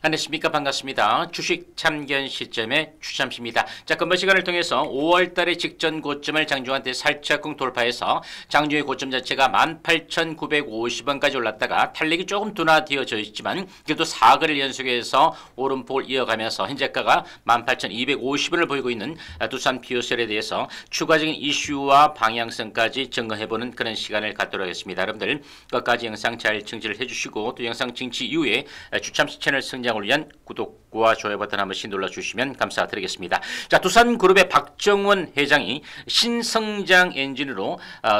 안녕하십니까. 반갑습니다. 주식 참견 시점의 추참시입니다. 자, 금번 시간을 통해서 5월달의 직전 고점을 장중한테 살짝쿵 돌파해서 장중의 고점 자체가 18,950원까지 올랐다가 탄력이 조금 둔화되어져 있지만 그래도 4거래를 연속해서 오름폭을 이어가면서 현재가가 18,250원을 보이고 있는 두산 피오셀에 대해서 추가적인 이슈와 방향성까지 점검해보는 그런 시간을 갖도록 하겠습니다. 여러분들 끝까지 영상 잘 청취를 해주시고 또 영상 청취 이후에 추참시 채널 성장을 위한 구독과 좋아요 버튼 한 번씩 눌러주시면 감사드리겠습니다. 자, 두산그룹의 박정원 회장이 신성장 엔진으로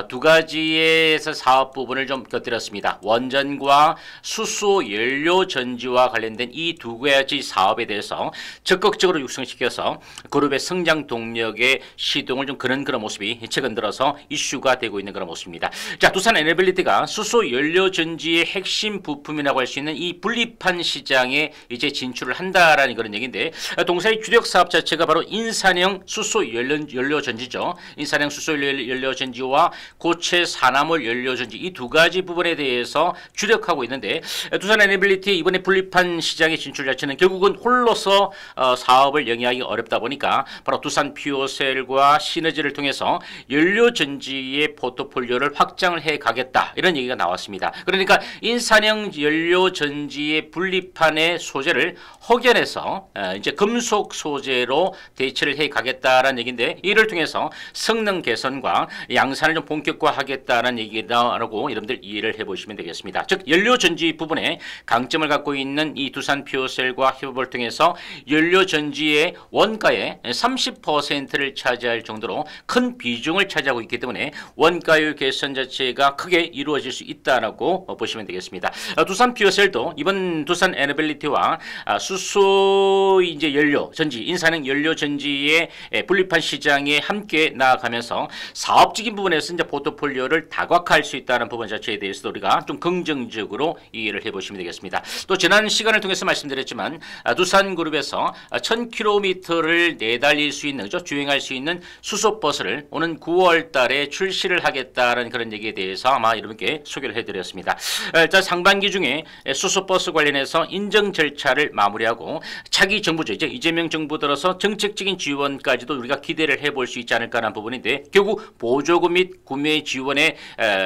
두 가지에서 사업 부분을 좀 곁들였습니다. 원전과 수소 연료 전지와 관련된 이 두 가지 사업에 대해서 적극적으로 육성시켜서 그룹의 성장 동력의 시동을 좀 그런 모습이 최근 들어서 이슈가 되고 있는 그런 모습입니다. 자, 두산 에너빌리티가 수소 연료 전지의 핵심 부품이라고 할 수 있는 이 분리판 시장에 이제 진출을 한다라는 그런 얘기인데, 동사의 주력 사업 자체가 바로 인산형 수소 연료 전지죠. 인산형 수소 연료 전지와 고체 산화물 연료 전지 이 두 가지 부분에 대해서 주력하고 있는데, 두산 에너빌리티 이번에 분리판 시장에 진출 자체는 결국은 홀로서 사업을 영위하기 어렵다 보니까 바로 두산 퓨어셀과 시너지를 통해서 연료 전지의 포트폴리오를 확장을 해 가겠다 이런 얘기가 나왔습니다. 그러니까 인산형 연료 전지의 분리판의 소재를 확연해서 이제 금속 소재로 대체를 해 가겠다라는 얘기인데, 이를 통해서 성능 개선과 양산을 좀 본격화하겠다는 얘기라고 여러분들 이해를 해보시면 되겠습니다. 즉 연료 전지 부분에 강점을 갖고 있는 이 두산 퓨어셀과 협업을 통해서 연료 전지의 원가의 30%를 차지할 정도로 큰 비중을 차지하고 있기 때문에 원가율 개선 자체가 크게 이루어질 수 있다라고 보시면 되겠습니다. 두산 퓨어셀도 이번 두산 에너빌리티와 수소 이제 연료 전지, 인산형 연료 전지의 분리판 시장에 함께 나아가면서 사업적인 부분에서 이제 포트폴리오를 다각화할 수 있다는 부분 자체에 대해서도 우리가 좀 긍정적으로 이해를 해보시면 되겠습니다. 또 지난 시간을 통해서 말씀드렸지만 두산그룹에서 1000km를 내달릴 수 있는, 그렇죠? 주행할 수 있는 수소버스를 오는 9월 달에 출시를 하겠다는 그런 얘기에 대해서 아마 여러분께 소개를 해드렸습니다. 일단 상반기 중에 수소버스 관련해서 인정 절차를 마무리하고 차기 정부죠. 이제 이재명 정부 들어서 정책적인 지원까지도 우리가 기대를 해볼 수 있지 않을까라는 부분인데, 결국 보조금 및 구매 지원의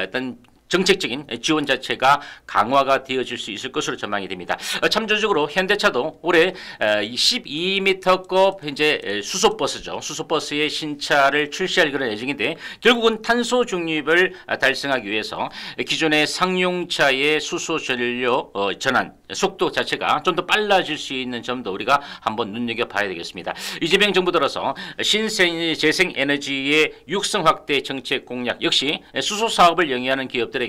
어떤 정책적인 지원 자체가 강화가 되어질 수 있을 것으로 전망이 됩니다. 참조적으로 현대차도 올해 12m급 이제 수소버스죠. 수소버스의 신차를 출시할 그런 예정인데, 결국은 탄소 중립을 달성하기 위해서 기존의 상용차의 수소 전력 전환 속도 자체가 좀 더 빨라질 수 있는 점도 우리가 한번 눈여겨봐야 되겠습니다. 이재명 정부 들어서 재생에너지의 육성 확대 정책 공약 역시 수소 사업을 영위하는 기업들에게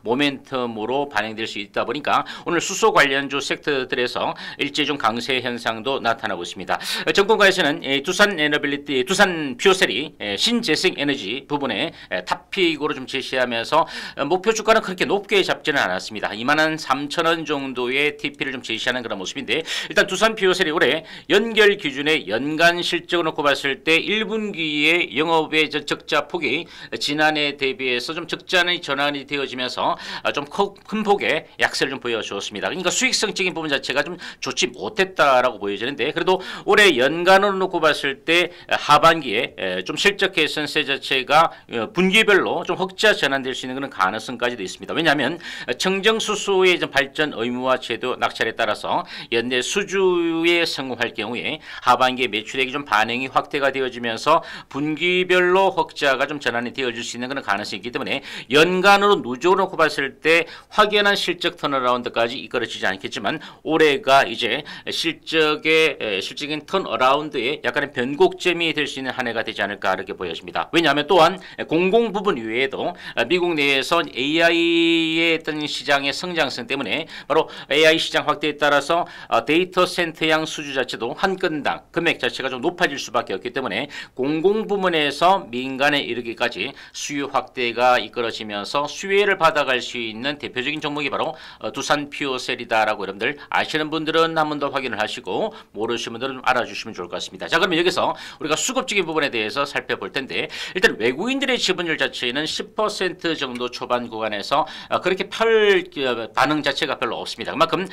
모멘텀으로 반영될 수 있다 보니까 오늘 수소 관련주 섹터들에서 일제 좀 강세 현상도 나타나고 있습니다. 정권가에서는 두산 에너빌리티, 두산 퓨어셀이 신재생에너지 부분에 탑픽으로 좀 제시하면서 목표 주가는 그렇게 높게 잡지는 않았습니다. 23,000원 정도의 TP를 좀 제시하는 그런 모습인데, 일단 두산 퓨어셀이 올해 연결 기준의 연간 실적을 놓고 봤을 때 1분기의 영업의 적자 폭이 지난해 대비해서 좀 적자는 전환이 되어지면서 좀 큰 폭의 약세를 좀 보여주었습니다. 그러니까 수익성적인 부분 자체가 좀 좋지 못했다라고 보여지는데, 그래도 올해 연간으로 놓고 봤을 때 하반기에 좀 실적 개선세 자체가 분기별로 좀 흑자 전환될 수 있는 그런 가능성까지도 있습니다. 왜냐하면 청정수소의 발전 의무화 제도 낙찰에 따라서 연내 수주에 성공할 경우에 하반기에 매출액이 좀 반응이 확대가 되어지면서 분기별로 흑자가 좀 전환이 되어질 수 있는 그런 가능성이 있기 때문에 연간으로 누적으로 놓고 봤을 때 확연한 실적 턴어라운드까지 이끌어지지 않겠지만, 올해가 이제 실적인 턴어라운드에 약간의 변곡점이 될 수 있는 한 해가 되지 않을까 이렇게 보여집니다. 왜냐하면 또한 공공 부분 이외에도 미국 내에서 AI의 어떤 시장의 성장성 때문에 바로 AI 시장 확대에 따라서 데이터 센터양 수주 자체도 한 건당 금액 자체가 좀 높아질 수밖에 없기 때문에 공공 부문에서 민간에 이르기까지 수요 확대가 이끌어지면서 수요 기회를 받아갈 수 있는 대표적인 종목이 바로 두산 피오셀이다라고 여러분들 아시는 분들은 한 번 더 확인을 하시고 모르시는 분들은 좀 알아주시면 좋을 것 같습니다. 자, 그러면 여기서 우리가 수급적인 부분에 대해서 살펴볼 텐데 일단 외국인들의 지분율 자체는 10% 정도 초반 구간에서 그렇게 반응 자체가 별로 없습니다. 그만큼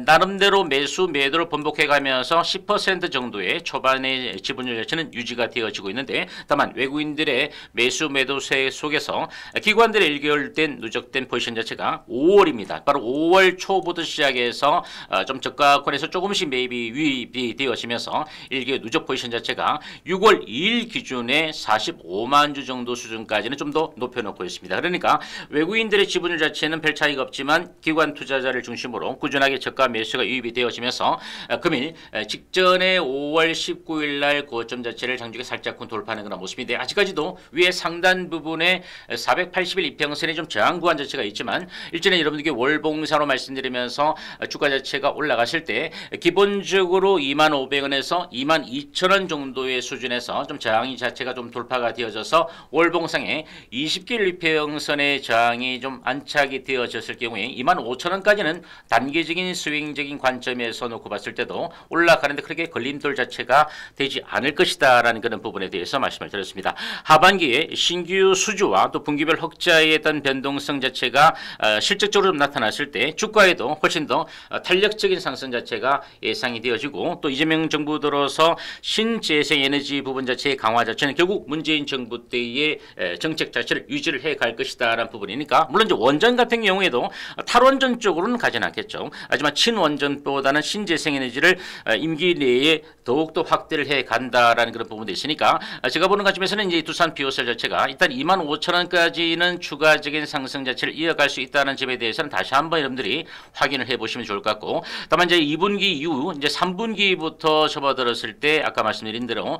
나름대로 매수 매도를 번복해 가면서 10% 정도의 초반의 지분율 자체는 유지가 되어지고 있는데 다만 외국인들의 매수 매도세 속에서 기관들의 1개월된 누적된 포지션 자체가 5월입니다. 바로 5월 초부터 시작해서 좀 저가권에서 조금씩 매입이 유입이 되어지면서 1개월 누적 포지션 자체가 6월 2일 기준에 45만 주 정도 수준까지는 좀 더 높여놓고 있습니다. 그러니까 외국인들의 지분율 자체는 별 차이가 없지만 기관 투자자를 중심으로 꾸준하게 저가 매수가 유입이 되어지면서 금일 직전에 5월 19일 날 고점 자체를 장중에 살짝쿵 돌파하는 그런 모습인데 아직까지도 위에 상단 부분에 480일 이평선에 좀 저항 구간 자체가 있지만 일전에 여러분들께 월봉사로 말씀드리면서 주가 자체가 올라갔을 때 기본적으로 25,500원에서 22,000원 정도의 수준에서 좀 저항이 자체가 좀 돌파가 되어져서 월봉상에 20길 이평선의 저항이 좀 안착이 되어졌을 경우에 25,000원까지는 단기적인 스윙적인 관점에서 놓고 봤을 때도 올라가는데 그렇게 걸림돌 자체가 되지 않을 것이다 라는 그런 부분에 대해서 말씀을 드렸습니다. 하반기에 신규 수주와 또 분기별 흑자에 대한 변동성 자체가 실질적으로 좀 나타났을 때 주가에도 훨씬 더 탄력적인 상승 자체가 예상이 되어지고 또 이재명 정부 들어서 신재생 에너지 부분 자체의 강화 자체는 결국 문재인 정부 때의 정책 자체를 유지를 해 갈 것이다 라는 부분이니까 물론 이제 원전 같은 경우에도 탈원전 쪽으로는 가진 않겠죠. 하지만 친원전보다는 신재생 에너지를 임기 내에 더욱더 확대를 해 간다라는 그런 부분도 있으니까 제가 보는 관점에서는 이제 두산 비오셀 자체가 일단 25,000원까지는 추가적인 상승 자체를 이어갈 수 있다는 점에 대해서는 다시 한번 여러분들이 확인을 해 보시면 좋을 것 같고 다만 이제 2분기 이후 이제 3분기부터 접어들었을 때 아까 말씀드린 대로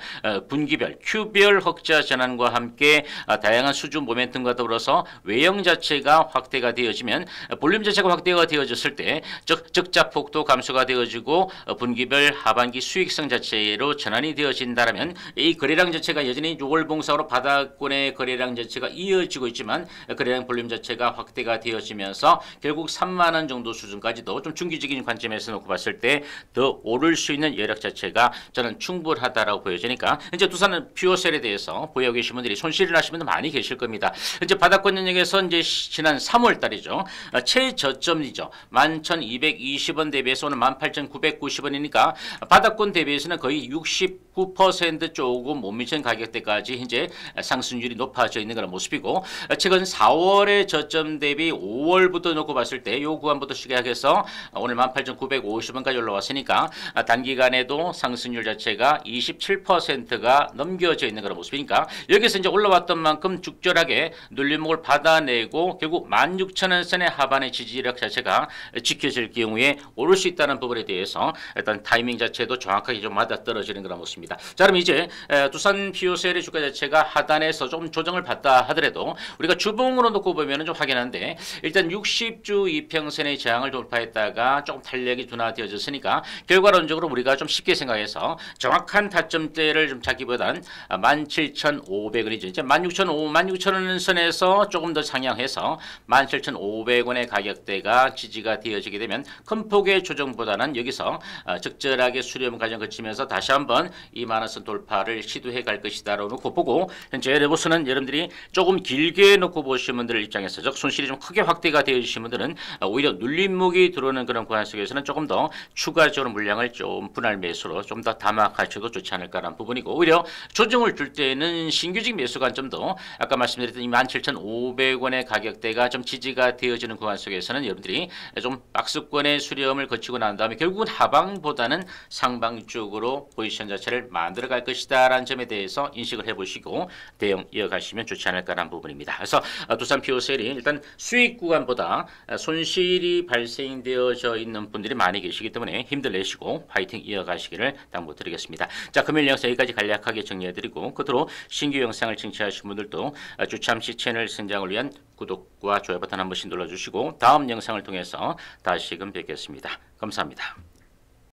분기별 Q별 흑자 전환과 함께 다양한 수주 모멘텀과 더불어서 외형 자체가 확대가 되어지면 볼륨 자체가 확대가 되어졌을 때 적자폭도 감소가 되어지고 분기별 하반기 수익성 자체로 전환이 되어진다면 이 거래량 자체가 여전히 6월 봉사로 바닥권의 거래량 자체가 이어지고 있지만 거래량 볼륨 자체가 확대가 되어지면서 결국 3만 원 정도 수준까지도 좀 중기적인 관점에서 놓고 봤을 때 더 오를 수 있는 여력 자체가 저는 충분하다라고 보여지니까 이제 두산 퓨어셀에 대해서 보유하고 계신 분들이 손실을 하시는 분들 많이 계실 겁니다. 이제 바닥권 영역에서 이제 지난 3월 달이죠. 최저점이죠. 11,220원 대비해서 오늘 18,990원이니까 바닥권 대비해서는 거의 69% 조금 못 미치는 가격대까지 이제 상승률이 높아져 있는 그런 모습이고 최근 4월의 저점 대비 5월부터 놓고 봤을 때 이 구간부터 시작해서 오늘 18,950원까지 올라왔으니까 단기간에도 상승률 자체가 27%가 넘겨져 있는 그런 모습이니까 여기서 이제 올라왔던 만큼 적절하게 눌림목을 받아내고 결국 16,000원 선의 하반의 지지력 자체가 지켜질 경우에 오를 수 있다는 부분에 대해서 일단 타이밍 자체도 정확하게 좀 맞아떨어지는 그런 모습입니다. 자, 그럼 이제 두산 피오셀의 주가 자체가 하단에서 좀 조정을 받다 하더라도 우리가 주봉으로 놓고 보면 좀 확인하는데 일단 60주 이평선의 저항을 돌파했다가 조금 탄력이 둔화되어졌으니까 결과론적으로 우리가 좀 쉽게 생각해서 정확한 타점대를 좀 잡기보단 17,500원이죠. 이제 16,000원 선에서 조금 더 상향해서 17,500원의 가격대가 지지가 되어지게 되면 큰 폭의 조정보다는 여기서 적절하게 수렴 과정 거치면서 다시 한번 2만 원선 돌파를 시도해 갈 것이다라고 놓고 보고 현재 레버스는 여러분들이 조금 길게 놓고 보시는 분들 입장에서 즉 손실이 좀 크게 확대가 되어지신 분들은 오히려 눌림목이 들어오는 그런 구간 속에서는 조금 더 추가적으로 물량을 좀 분할 매수로 좀 더 담아가셔도 좋지 않을까라는 부분이고 오히려 조정을 줄 때는 신규직 매수 관점도 아까 말씀드렸던 27,500원의 가격대가 좀 지지가 되어지는 구간 속에서는 여러분들이 좀 박스권의 수렴을 거치고 난 다음에 결국은 하방보다는 상방 쪽으로 포지션 자체를 만들어 갈 것이다라는 점에 대해서 인식을 해보시고 대응 이어가시면 좋지 않을까라는 부분입니다. 그래서 두산 피오셀이 일단 수익 구간보다 손실이 발생되어져 있는 분들이 많이 계시기 때문에 힘들 내시고 파이팅 이어가시기를 당부드리겠습니다. 자, 금일 영상 여기까지 간략하게 정리해드리고 끝으로 신규 영상을 청취하신 분들도 주참시 채널 성장을 위한 구독과 좋아요 버튼 한 번씩 눌러주시고 다음 영상을 통해서 다시금 뵙겠습니다. 감사합니다.